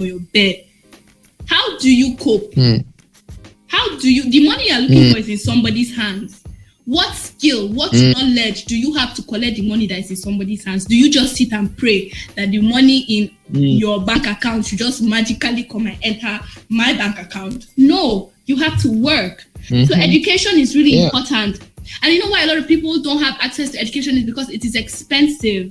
on your bed. How do you cope? How do you, the money you're looking for is in somebody's hands. What skill, what knowledge do you have to collect the money that is in somebody's hands? Do you just sit and pray that the money in your bank account should just magically come and enter my bank account? No, you have to work. So education is really important. And you know why a lot of people don't have access to education is because it is expensive.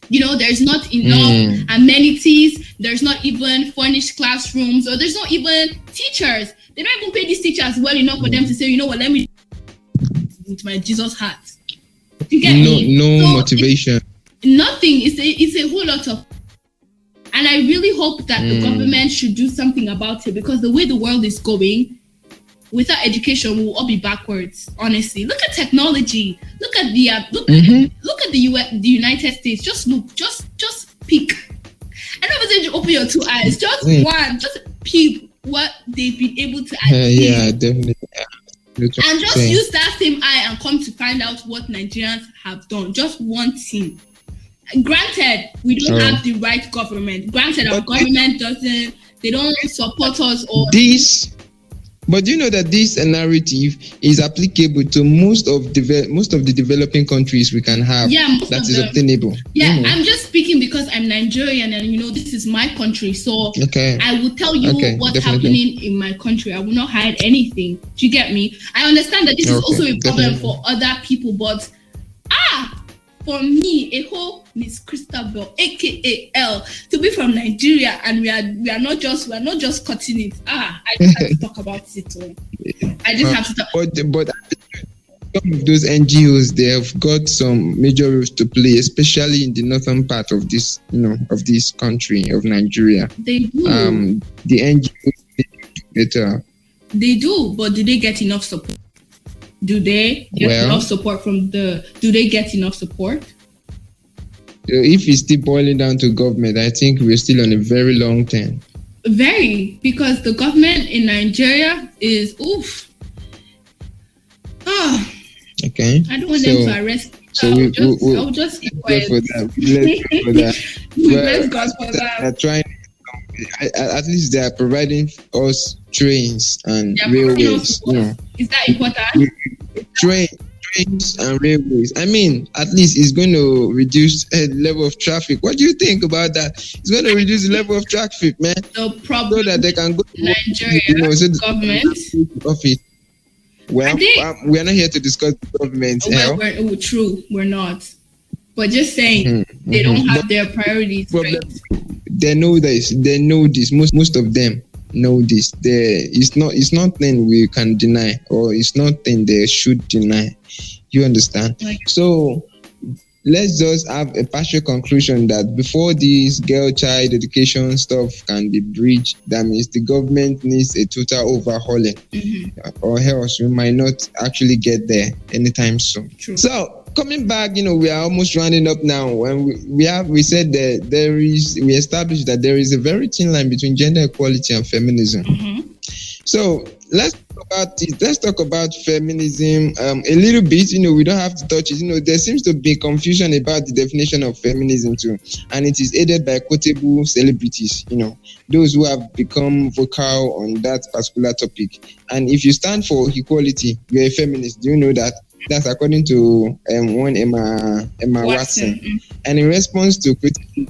You know, there's not enough amenities. There's not even furnished classrooms, or there's not even teachers. They don't even pay these teachers well enough for them to say, you know what, let me with my Jesus heart. You get me? No so motivation. Nothing. It's a whole lot of. And I really hope that the government should do something about it, because the way the world is going, without education, we will all be backwards. Honestly, look at technology. Look at the look at the United States. Just look. Just peek. I don't want to open your two eyes. Just one. Just peep what they've been able to achieve. Yeah, definitely. And just use that same eye and come to find out what Nigerians have done. Just one thing. Granted, we don't have the right government. Granted, our government they don't support us or this. But do you know that this narrative is applicable to most of the developing countries we can have? Yeah, that is obtainable. Yeah, I'm just speaking because I'm Nigerian and you know this is my country. So I will tell you what's happening in my country. I will not hide anything. Do you get me? I understand that this is also a problem for other people, but for me, a whole Miss Christabel, aka Elle, to be from Nigeria, and we are not just cutting it. I just have to talk about it. I just have to talk. But some of those NGOs, they have got some major roles to play, especially in the northern part of this, of this country of Nigeria. They do. The NGOs do better. They do, but do they get enough support? Do they get enough support do they get enough support? If it's still boiling down to government, I think we're still on a very long term. Very, because the government in Nigeria is Okay. I don't want them to arrest me. So I'll just keep quiet. Let's go for that. Let's go for that. They're trying. At least they are providing us trains and railways. Is that important? Trains and railways. I mean, at least it's going to reduce the level of traffic. What do you think about that? It's going to reduce the level of traffic, man. The problem so that they can go to Nigeria government. Office. Well, we are not here to discuss the government. True, we're not. But just saying, they don't have their priorities straight. They know this. They know this. Most of them know this. It's nothing we can deny, or it's nothing they should deny. You understand? So let's just have a partial conclusion that before this girl-child education stuff can be bridged, that means the government needs a total overhauling, or else we might not actually get there anytime soon. True. So coming back, we are almost rounding up now, and we said that we established that there is a very thin line between gender equality and feminism. So let's talk about it. Let's talk about feminism a little bit. We don't have to touch it. There seems to be confusion about the definition of feminism too, and it is aided by quotable celebrities. Those who have become vocal on that particular topic. And if you stand for equality, you're a feminist. Do you know that? That's according to one Emma Watson. And in response to criticism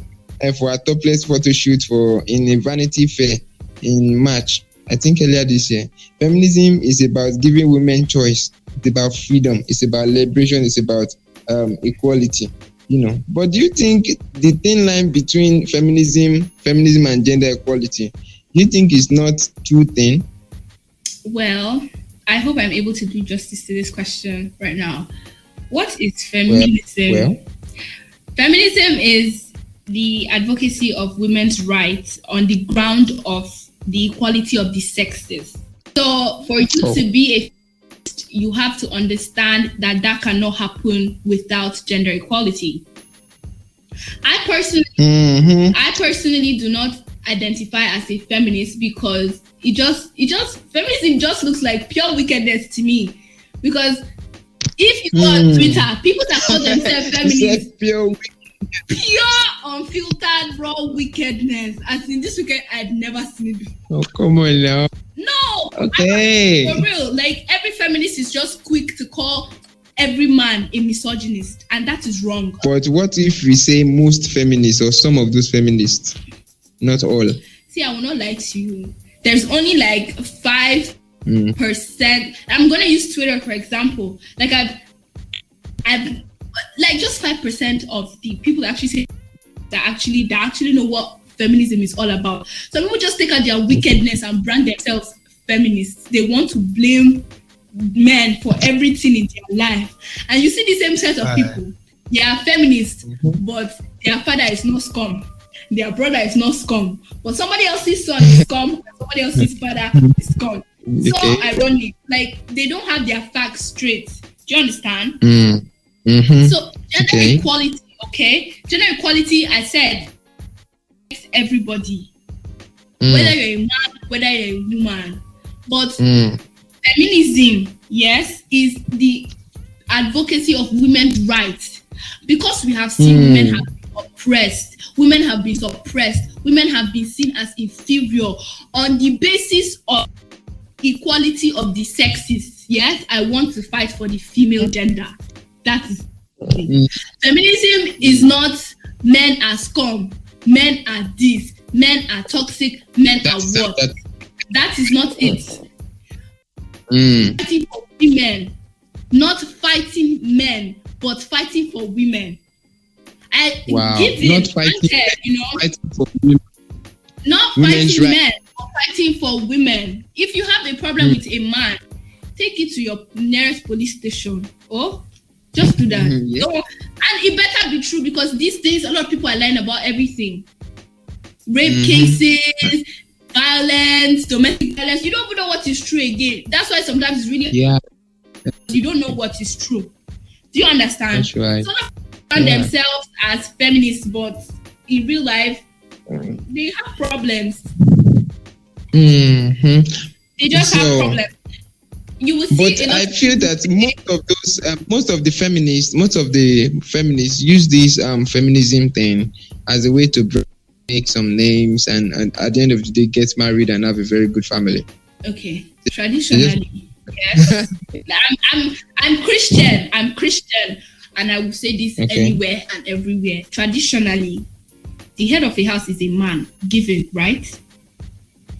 for a topless photo shoot in a Vanity Fair in March, I think earlier this year, feminism is about giving women choice. It's about freedom. It's about liberation. It's about equality. But do you think the thin line between feminism and gender equality, do you think is not too thin? Well, I hope I'm able to do justice to this question right now. What is feminism? Feminism is the advocacy of women's rights on the ground of the equality of the sexes. So for you to be a feminist, you have to understand that cannot happen without gender equality. I personally do not identify as a feminist because feminism just looks like pure wickedness to me. Because if you go on Twitter, people that call themselves feminists, Pure, unfiltered, raw wickedness. As in this weekend, I'd never seen it before. Oh, come on now. No. Okay. For real. Like, every feminist is just quick to call every man a misogynist. And that is wrong. But what if we say most feminists or some of those feminists? Not all. See, I will not lie to you. There's only like 5%. I'm going to use Twitter, for example. Like, I've like just 5% of the people that actually say that actually know what feminism is all about. Some people just take out their wickedness and brand themselves feminists. They want to blame men for everything in their life. And you see the same set of people. They are feminists, but their father is not scum. Their brother is not scum. But somebody else's son is scum, and somebody else's father is scum. So ironic. Like, they don't have their facts straight. Do you understand? So gender equality, gender equality, I said, everybody, whether you're a man, whether you're a woman, but feminism, yes, is the advocacy of women's rights, because we have seen women have been oppressed, women have been suppressed, women have been seen as inferior on the basis of equality of the sexes. Yes, I want to fight for the female gender. That is feminism is not men are scum, men are this, men are toxic, men are what. That is not it. Fighting for women, not fighting men, but fighting for women. Not fighting, fighting for women. Not fighting men, but fighting for women. If you have a problem with a man, take it to your nearest police station. Just do that. And it better be true, because these days a lot of people are lying about everything. Rape cases, violence, domestic violence. You don't even know what is true again. That's why sometimes it's really you don't know what is true. Do you understand? That's right. Some people brand themselves as feminists, but in real life they have problems. They just have problems. You will see. But I feel that most of the feminists use this feminism thing as a way to make some names, and at the end of the day get married and have a very good family. Okay, traditionally, yes. I'm Christian, and I will say this anywhere and everywhere. Traditionally, the head of a house is a man given, right?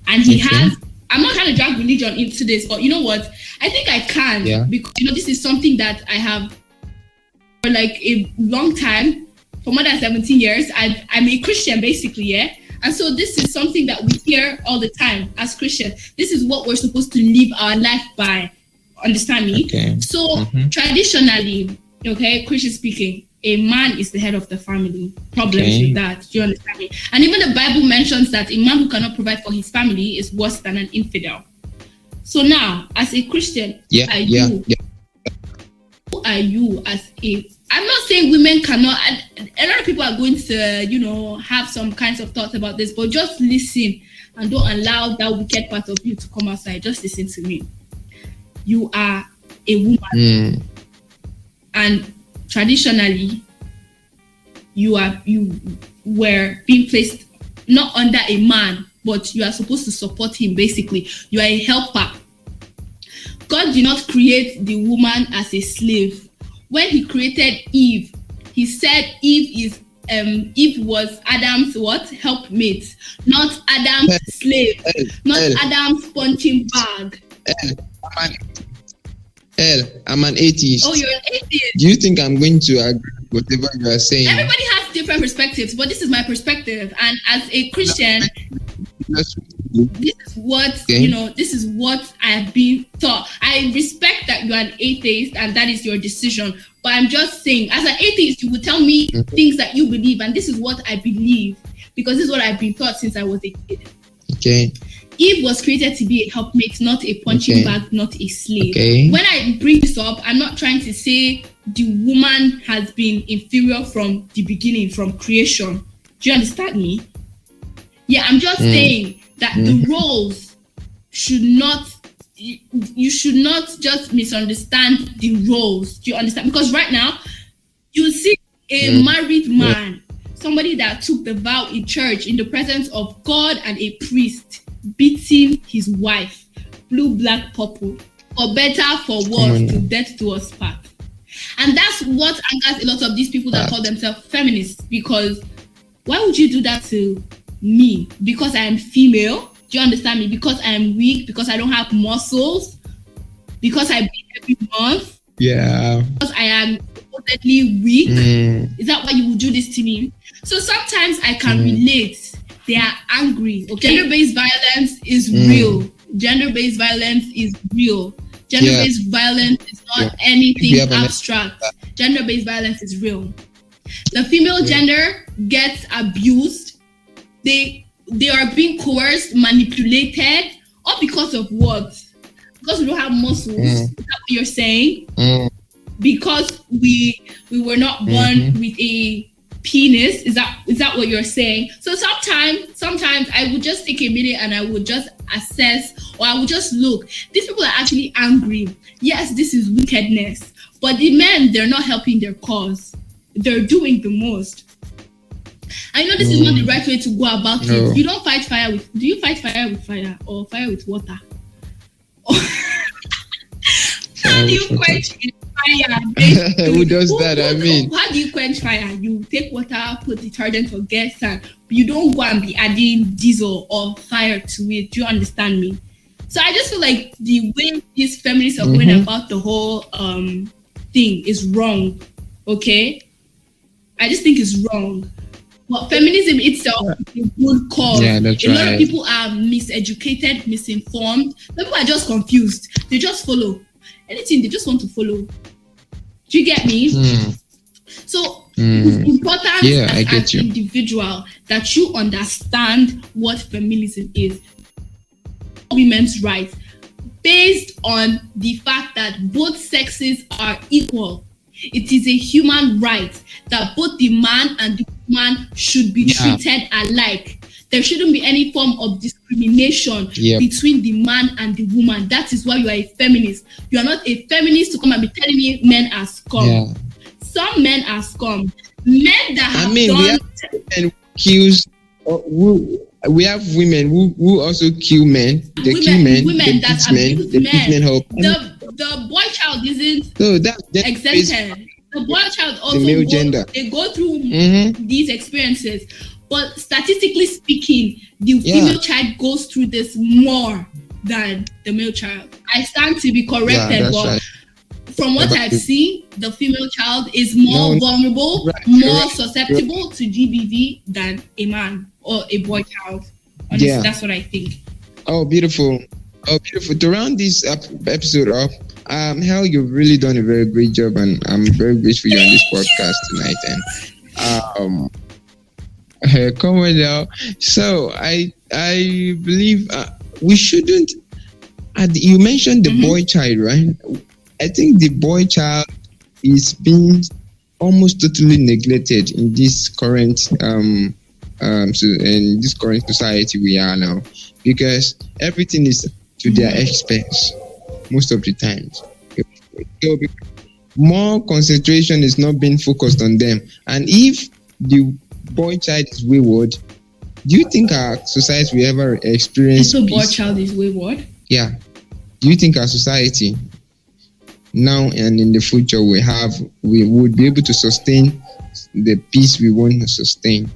And he has. I'm not trying to drag religion into this, but you know what? I think I can, because this is something that I have for like a long time, for more than 17 years. I'm a Christian basically, and so this is something that we hear all the time as Christians. This is what we're supposed to live our life by. Understand me? Okay. So traditionally, Christian speaking, a man is the head of the family. Problems with that. Do you understand me? And even the Bible mentions that a man who cannot provide for his family is worse than an infidel. So now, as a Christian, who are you as a... I'm not saying women cannot... A lot of people are going to, have some kinds of thoughts about this, but just listen and don't allow that wicked part of you to come outside. Just listen to me. You are a woman. And traditionally, you were being placed not under a man, but you are supposed to support him. Basically, you are a helper. God did not create the woman as a slave. When he created Eve, he said Eve was Adam's what? Helpmate, not Adam's slave, not Adam's punching bag. I'm an atheist. Oh, you're an atheist. Do you think I'm going to agree with whatever you are saying? Everybody has different perspectives, but this is my perspective. And as a Christian, this is what this is what I've been taught. I respect that you are an atheist and that is your decision. But I'm just saying, as an atheist, you would tell me things that you believe, and this is what I believe, because this is what I've been taught since I was a kid. Okay. Eve was created to be a helpmate, not a punching bag, not a slave. Okay. When I bring this up, I'm not trying to say the woman has been inferior from the beginning, from creation. Do you understand me? Yeah, I'm just saying that the roles should not... You should not just misunderstand the roles. Do you understand? Because right now, you see A married man, somebody that took the vow in church in the presence of God and a priest, beating his wife, blue, black, purple, for better, for worse, to death to us part. And that's what angers a lot of these people that call themselves feminists, because why would you do that to me? Because I am female? Do you understand me? Because I am weak? Because I don't have muscles? Because I bleed every month? Yeah. Because I am supposedly weak? Is that why you would do this to me? So sometimes I can relate. They are angry. Okay? Gender-based violence is real. Gender-based violence is real. Gender-based violence is not anything abstract. Gender-based violence is real. The female gender gets abused. They are being coerced, manipulated, all because of what? Because we don't have muscles. Is that what you're saying? Because we were not born with a penis. Is that what you're saying? So sometimes I would just take a minute and I would just assess, or I would just look. These people are actually angry. Yes, this is wickedness. But the men, they're not helping their cause. They're doing the most. I know this is not the right way to go about it. You don't fight fire with... Do you fight fire with fire or fire with water? How do you quench fire? Who does that? How do you quench fire? You take water, put detergent or gas, and you don't go and be adding diesel or fire to it. Do you understand me? So I just feel like the way these feminists are going about the whole thing is wrong. Okay? I just think it's wrong. But feminism itself is a good cause. Yeah, that's a lot of people are miseducated, misinformed. People are just confused. They just follow. Anything, they just want to follow. Do you get me? So it's important as an individual that you understand what feminism is. Women's rights based on the fact that both sexes are equal. It is a human right that both the man and the woman should be treated alike. There shouldn't be any form of discrimination between the man and the woman. That is why you are a feminist. You are not a feminist to come and be telling me men are scum. Yeah. Some men are scum. Men that have we have women who also kill men. They kill men. Women that abuse men. The boy child isn't exempted. The boy child also they go through these experiences. But statistically speaking, the female child goes through this more than the male child. I stand to be corrected, but from what I've seen, the female child is more vulnerable, more susceptible to GBV than a man or a boy child. Honestly, that's what I think. Oh, beautiful. To round this episode up, Hell, you've really done a very great job, and I'm very grateful you're on this podcast tonight. And come on now. So I believe we shouldn't. You mentioned the boy child, right? I think the boy child is being almost totally neglected in this current in this current society we are now, because everything is to their expense most of the times. So more concentration is not being focused on them. And if the boy child is wayward, do you think our society will ever experience peace? Boy child is wayward? Yeah. Do you think our society now and in the future we would be able to sustain the peace we want to sustain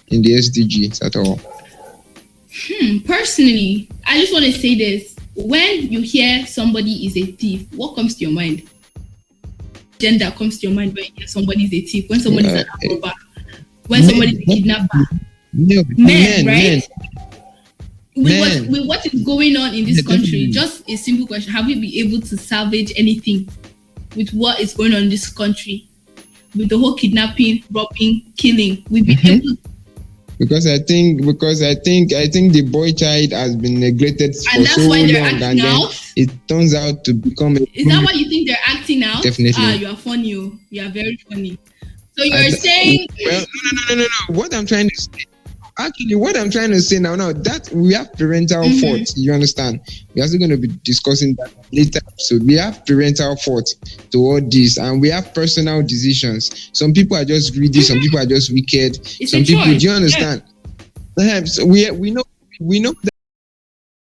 in the SDGs at all? Personally, I just want to say this. When you hear somebody is a thief, what comes to your mind? Gender comes to your mind when you hear somebody is a thief, when somebody is an robber, when somebody is a kidnapper. Men, right? With what is going on in this country, just a simple question: have we been able to salvage anything with what is going on in this country? With the whole kidnapping, robbing, killing, we've been able to. Because I think the boy child has been neglected for so long, and then it turns out to become a... Is that why you think they're acting out? Definitely. You are funny. You are very funny. So you're saying... Well, no. What I'm trying to say, Actually, what I'm trying to say now that we have parental fault. You understand? We're also going to be discussing that later. So we have parental fault to all this, and we have personal decisions. Some people are just greedy. Some people are just wicked. It's some people, choice. do you understand? Yeah. So we know that